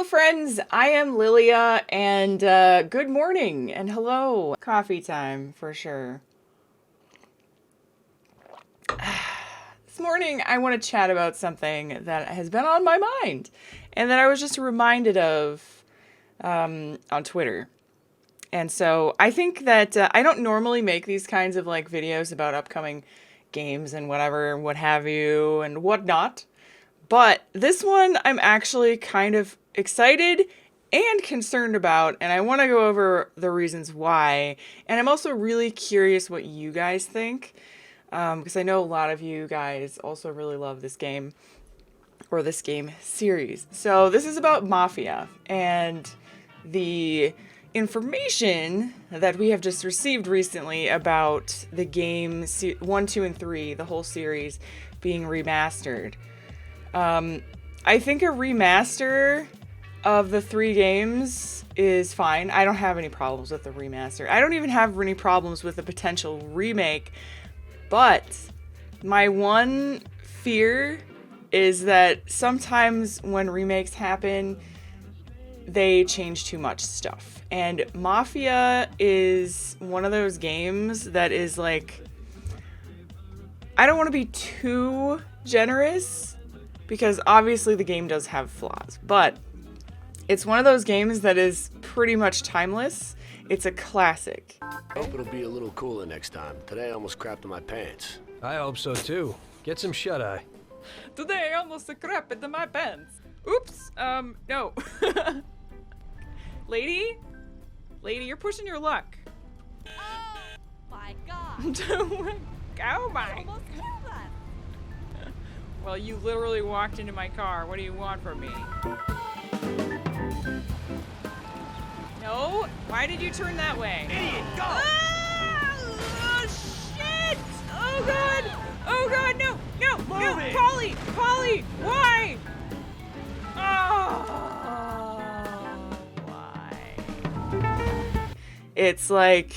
friends, I am Lilia, and good morning and hello. Coffee time for sure. This morning I want to chat about something that has been on my mind and that I was just reminded of on Twitter. And so I think that I don't normally make these kinds of like videos about upcoming games and whatever and what have you and whatnot. But this one I'm actually kind of excited and concerned about, and I want to go over the reasons why. And I'm also really curious what you guys think, because I know a lot of you guys also really love this game, or this game series. So this is about Mafia, and the information that we have just received recently about the game 1, 2, and 3, the whole series, being remastered. I think a remaster of the 3 games is fine. I don't have any problems with the remaster. I don't even have any problems with the potential remake, but my one fear is that sometimes when remakes happen, they change too much stuff. And Mafia is one of those games that is like, I don't want to be too generous, because obviously the game does have flaws, but it's one of those games that is pretty much timeless. It's a classic. Hope it'll be a little cooler next time. Today I almost crapped in my pants. I hope so too. Get some shut-eye. Today I almost crapped into my pants. Oops, no. Lady, you're pushing your luck. Oh my god. Oh my. Almost killed us. Well, you literally walked into my car. What do you want from me? No? Why did you turn that way? Idiot, go! Oh, shit! Oh god! Oh god, no! No! Move it! Polly! Why? Oh, why? It's like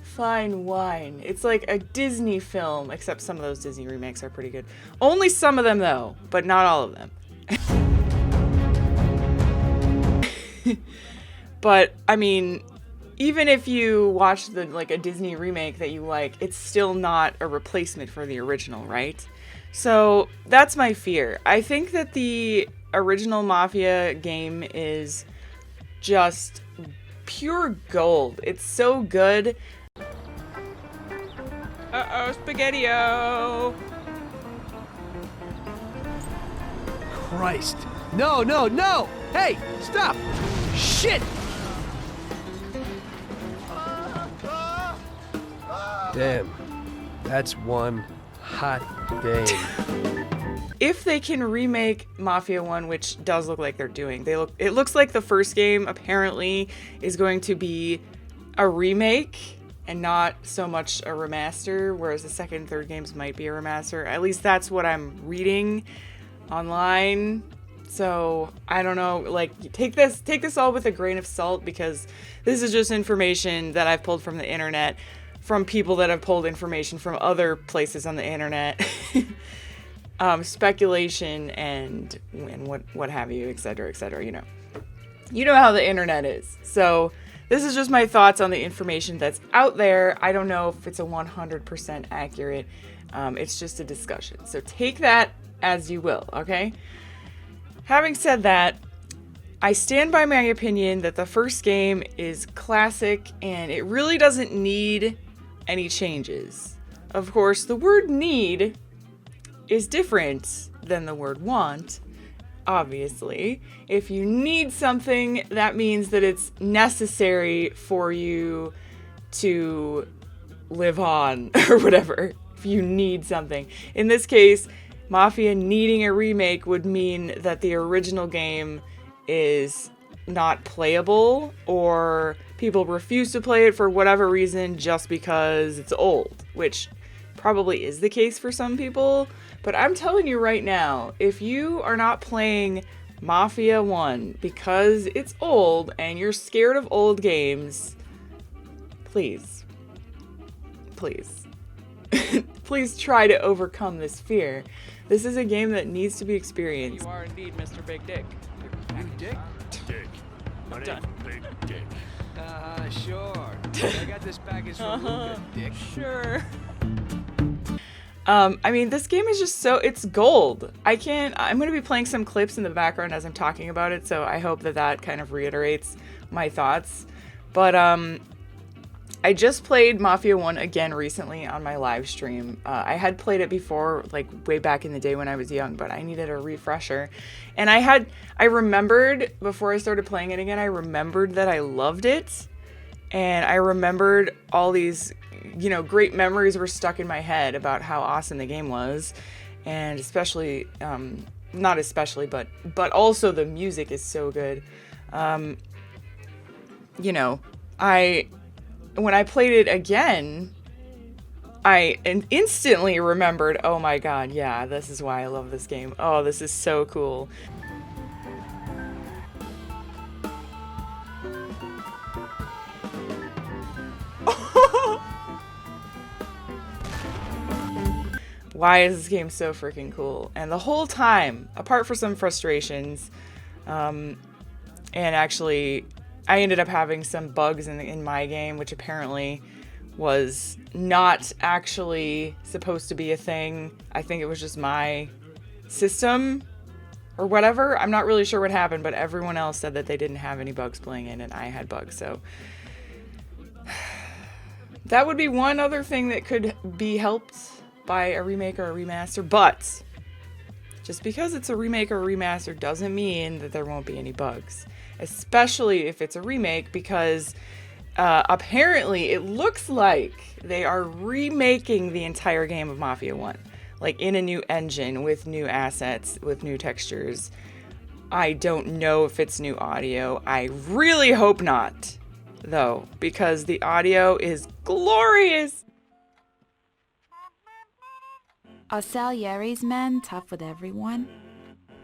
fine wine. It's like a Disney film, except some of those Disney remakes are pretty good. Only some of them though, but not all of them. But I mean, even if you watch a Disney remake that you like, it's still not a replacement for the original, right? So that's my fear. I think that the original Mafia game is just pure gold. It's so good. Uh-oh, Spaghetti-O! Christ. No! Hey, stop! Shit! Damn. That's one hot day. If they can remake Mafia 1, which does look like they're doing, it looks like the first game apparently is going to be a remake and not so much a remaster, whereas the second and third games might be a remaster. At least that's what I'm reading online. So I don't know, like, take this all with a grain of salt, because this is just information that I've pulled from the internet, from people that have pulled information from other places on the internet. Speculation and what have you, etc., you know how the internet is. So this is just my thoughts on the information that's out there. I don't know if it's a 100% accurate. It's just a discussion, so take that as you will, okay? Having said that, I stand by my opinion that the first game is classic and it really doesn't need any changes. Of course, the word need is different than the word want, obviously. If you need something, that means that it's necessary for you to live on, or whatever, if you need something. In this case, Mafia needing a remake would mean that the original game is not playable, or people refuse to play it for whatever reason just because it's old, which probably is the case for some people. But I'm telling you right now, if you are not playing Mafia 1 because it's old and you're scared of old games, please please try to overcome this fear. This is a game that needs to be experienced. You are indeed Mr. Big Dick. Big dick? Dick. My name's Big Dick. Sure. I got this package from Luca, dick. Sure. I mean, this game is just it's gold. I'm going to be playing some clips in the background as I'm talking about it, so I hope that kind of reiterates my thoughts. But, I just played Mafia 1 again recently on my live stream. I had played it before, like way back in the day when I was young, but I needed a refresher. And I remembered, before I started playing it again, I remembered that I loved it. And I remembered all these, great memories were stuck in my head about how awesome the game was. And especially, not especially, but also the music is so good. When I played it again, I instantly remembered, oh my god, yeah, this is why I love this game. Oh, this is so cool. Why is this game so freaking cool? And the whole time, apart from some frustrations, and actually, I ended up having some bugs in my game, which apparently was not actually supposed to be a thing. I think it was just my system or whatever. I'm not really sure what happened, but everyone else said that they didn't have any bugs playing it, and I had bugs, so that would be one other thing that could be helped by a remake or a remaster, but just because it's a remake or a remaster doesn't mean that there won't be any bugs, especially if it's a remake, because apparently it looks like they are remaking the entire game of Mafia 1, like in a new engine with new assets, with new textures. I don't know if it's new audio. I really hope not, though, because the audio is glorious. Are Salieri's men tough with everyone?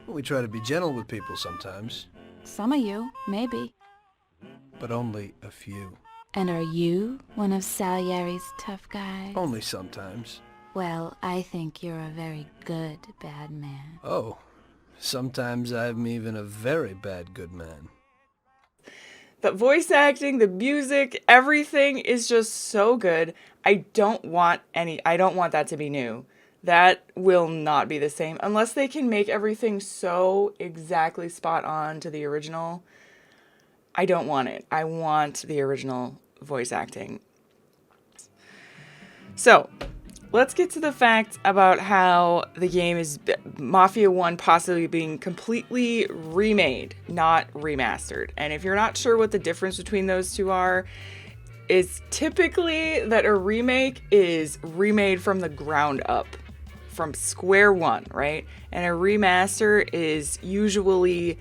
We try to be gentle with people sometimes, Some of you, maybe. but only a few. And are you one of Salieri's tough guys? Only sometimes. Well, I think you're a very good bad man. Oh, sometimes I'm even a very bad good man. The voice acting, the music, everything is just so good. I don't want that to be new. That will not be the same unless they can make everything so exactly spot on to the original. I don't want it. I want the original voice acting. So, let's get to the fact about how the game is Mafia 1 possibly being completely remade, not remastered. And if you're not sure what the difference between those two are, it's typically that a remake is remade from the ground up, from square one, right? And a remaster is usually,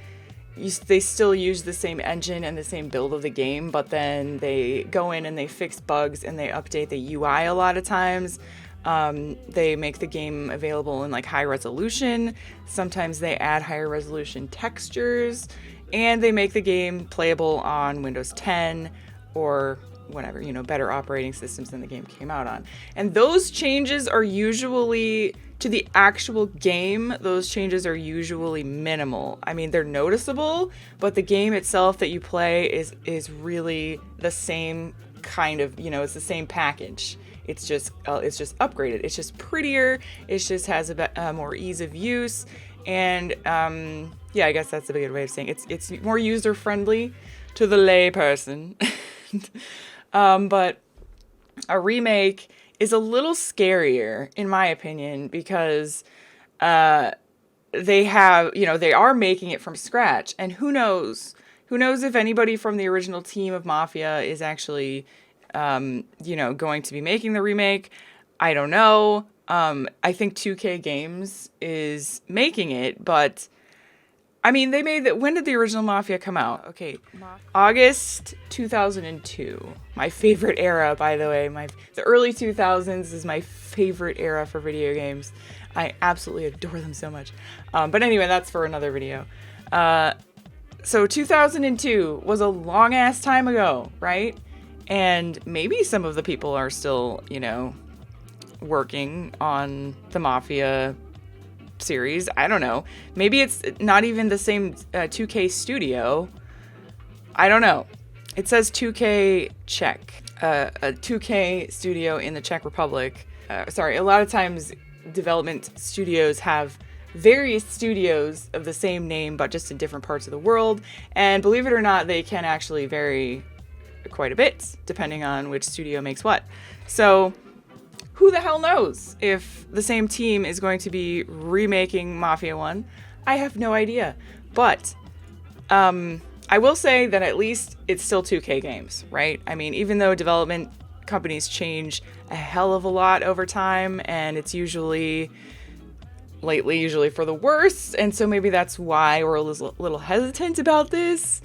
they still use the same engine and the same build of the game, but then they go in and they fix bugs and they update the UI a lot of times. They make the game available in like high resolution. Sometimes they add higher resolution textures, and they make the game playable on Windows 10 or whatever, better operating systems than the game came out on. And those changes are usually, to the actual game, those changes are usually minimal. I mean, they're noticeable, but the game itself that you play is really the same kind of, it's the same package. It's just upgraded. It's just prettier. It just has a more ease of use. And yeah, I guess that's a good way of saying it. It's more user friendly to the lay person. But a remake is a little scarier, in my opinion, because they are making it from scratch, and who knows if anybody from the original team of Mafia is actually going to be making the remake. I don't know. I think 2K Games is making it, but I mean, they made that. When did the original Mafia come out? Okay, August 2002. My favorite era, by the way. The early 2000s is my favorite era for video games. I absolutely adore them so much. But anyway, that's for another video. So 2002 was a long ass time ago, right? And maybe some of the people are still, working on the Mafia series. I don't know. Maybe it's not even the same 2K studio. I don't know. It says 2K Czech, a 2K studio in the Czech Republic. A lot of times development studios have various studios of the same name, but just in different parts of the world. And believe it or not, they can actually vary quite a bit depending on which studio makes what. So who the hell knows if the same team is going to be remaking Mafia 1? I have no idea. But I will say that at least it's still 2K games, right? I mean, even though development companies change a hell of a lot over time, and it's usually for the worse, and so maybe that's why we're a little hesitant about this.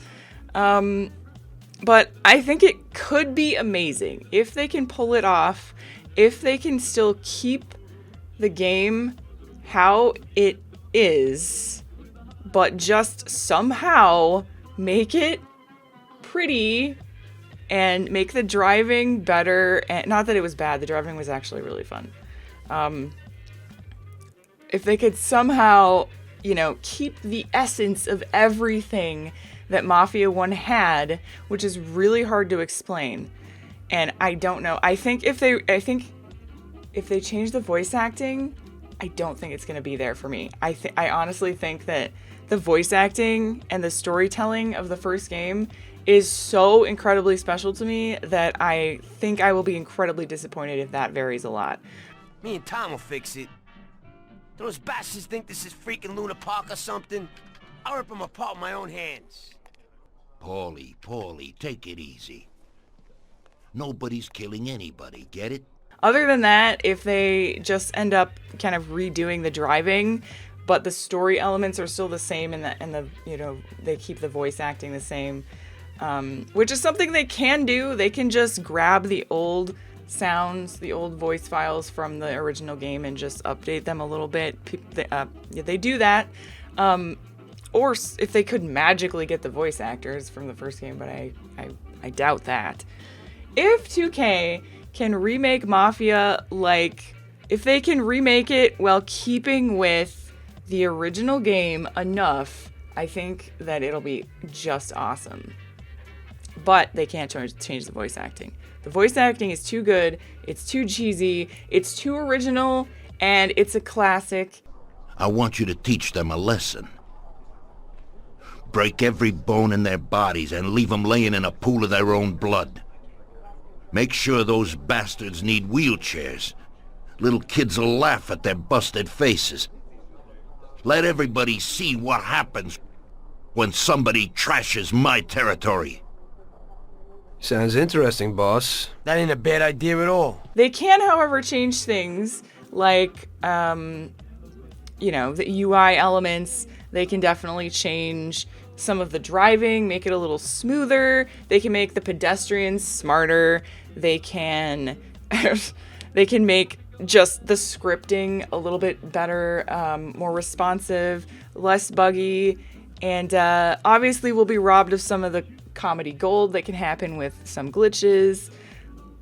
But I think it could be amazing if they can pull it off, if they can still keep the game how it is, but just somehow make it pretty and make the driving better. And not that it was bad, the driving was actually really fun. If they could somehow, keep the essence of everything that Mafia 1 had, which is really hard to explain. And I don't know. I think if they change the voice acting, I don't think it's going to be there for me. I honestly think that the voice acting and the storytelling of the first game is so incredibly special to me that I think I will be incredibly disappointed if that varies a lot. Me and Tom will fix it. Those bastards think this is freaking Luna Park or something? I'll rip them apart with my own hands. Paulie, take it easy. Nobody's killing anybody, get it? Other than that, if they just end up kind of redoing the driving, but the story elements are still the same and they keep the voice acting the same, which is something they can do. They can just grab the old sounds, the old voice files from the original game and just update them a little bit. They do that. Or if they could magically get the voice actors from the first game, but I doubt that. If 2K can remake Mafia, if they can remake it while keeping with the original game enough, I think that it'll be just awesome. But they can't change the voice acting. The voice acting is too good, it's too cheesy, it's too original, and it's a classic. I want you to teach them a lesson. Break every bone in their bodies and leave them laying in a pool of their own blood. Make sure those bastards need wheelchairs. Little kids will laugh at their busted faces. Let everybody see what happens when somebody trashes my territory. Sounds interesting, boss. That ain't a bad idea at all. They can, however, change things like, the UI elements. They can definitely change some of the driving, make it a little smoother. They can make the pedestrians smarter. They can make just the scripting a little bit better, more responsive, less buggy, and obviously we'll be robbed of some of the comedy gold that can happen with some glitches.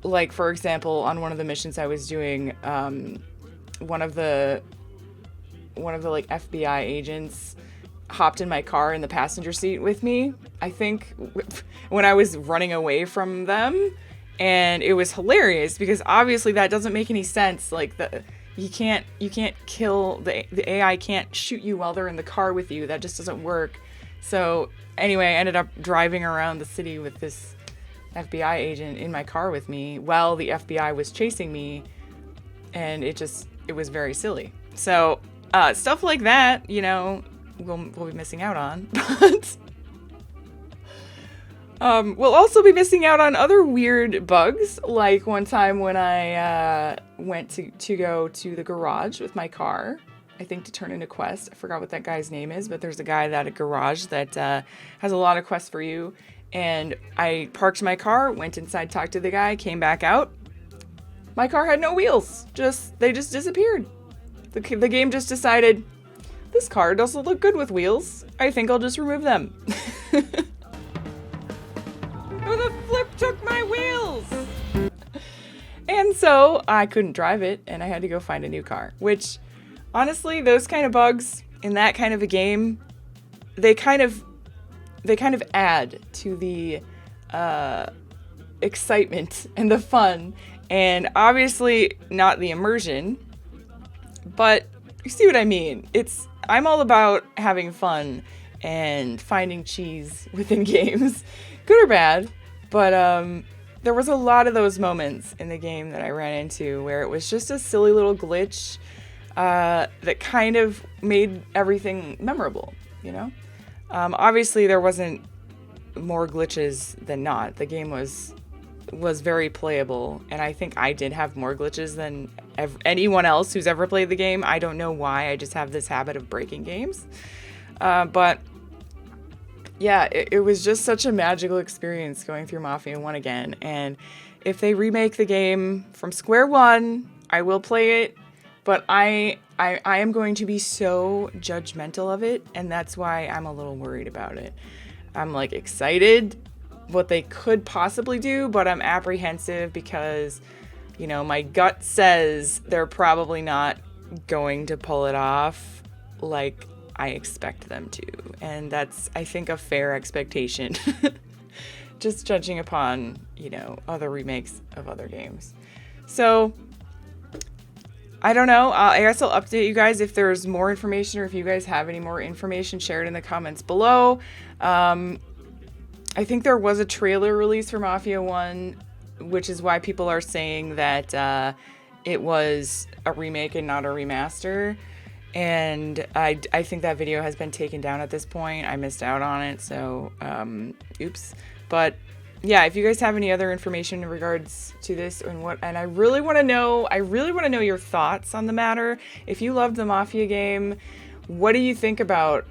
Like, for example, on one of the missions I was doing, one of the FBI agents hopped in my car in the passenger seat with me, I think, when I was running away from them. And it was hilarious because obviously that doesn't make any sense. You can't kill the AI can't shoot you while they're in the car with you. That just doesn't work. So anyway, I ended up driving around the city with this FBI agent in my car with me while the FBI was chasing me, and it was very silly. So stuff like that, we'll be missing out on. But we'll also be missing out on other weird bugs, like one time when I went to go to the garage with my car, I think to turn in a quest. I forgot what that guy's name is, but there's a guy at a garage that has a lot of quests for you. And I parked my car, went inside, talked to the guy, came back out. My car had no wheels. They just disappeared. The game just decided, this car doesn't look good with wheels. I think I'll just remove them. Oh, the flip took my wheels! And so I couldn't drive it, and I had to go find a new car, which Honestly, those kind of bugs in that kind of a game, they kind of add to the excitement and the fun, and obviously not the immersion, but you see what I mean. I'm all about having fun and finding cheese within games, good or bad, but there was a lot of those moments in the game that I ran into where it was just a silly little glitch that kind of made everything memorable, you know? Obviously there wasn't more glitches than not. The game was very playable, and I think I did have more glitches than anyone else who's ever played the game. I don't know why, I just have this habit of breaking games. But yeah, it was just such a magical experience going through Mafia 1 again, and if they remake the game from square one, I will play it, but I am going to be so judgmental of it, and that's why I'm a little worried about it. I'm like excited what they could possibly do, but I'm apprehensive because, you know, my gut says they're probably not going to pull it off like I expect them to. And that's, I think, a fair expectation. Just judging upon, you know, other remakes of other games. So, I don't know. I guess I'll update you guys if there's more information, or if you guys have any more information, share it in the comments below. I think there was a trailer release for Mafia 1, which is why people are saying that it was a remake and not a remaster. And I think that video has been taken down at this point. I missed out on it, so oops. But yeah, if you guys have any other information in regards to this and I really want to know your thoughts on the matter. If you loved the Mafia game, what do you think about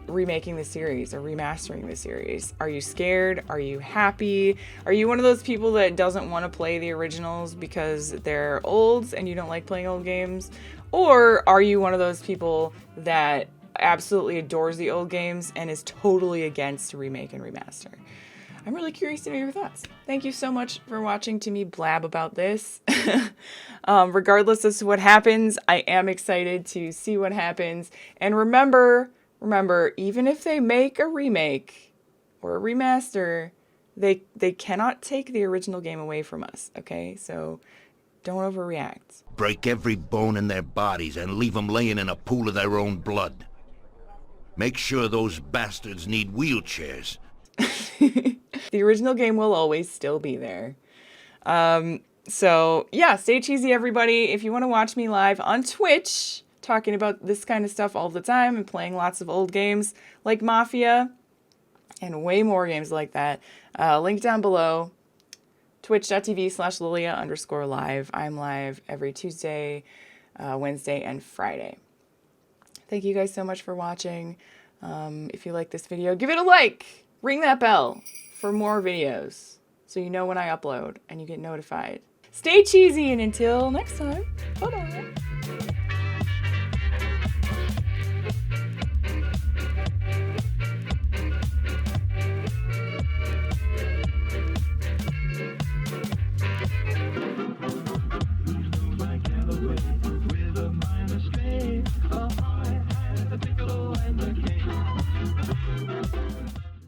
remaking the series or remastering the series? Are you scared? Are you happy? Are you one of those people that doesn't want to play the originals because they're old and you don't like playing old games? Or are you one of those people that absolutely adores the old games and is totally against remake and remaster? I'm really curious to know your thoughts. Thank you so much for watching to me blab about this. Regardless as to what happens, I am excited to see what happens. And remember, even if they make a remake or a remaster, they cannot take the original game away from us, okay? So don't overreact. Break every bone in their bodies and leave them laying in a pool of their own blood. Make sure those bastards need wheelchairs. The original game will always still be there. So yeah, stay cheesy, everybody. If you want to watch me live on Twitch, talking about this kind of stuff all the time and playing lots of old games like Mafia and way more games like that, link down below. Twitch.tv/Lilia_live. I'm live every Tuesday, Wednesday, and Friday. Thank you guys so much for watching. If you like this video, give it a like. Ring that bell for more videos so you know when I upload and you get notified. Stay cheesy, and until next time, bye-bye.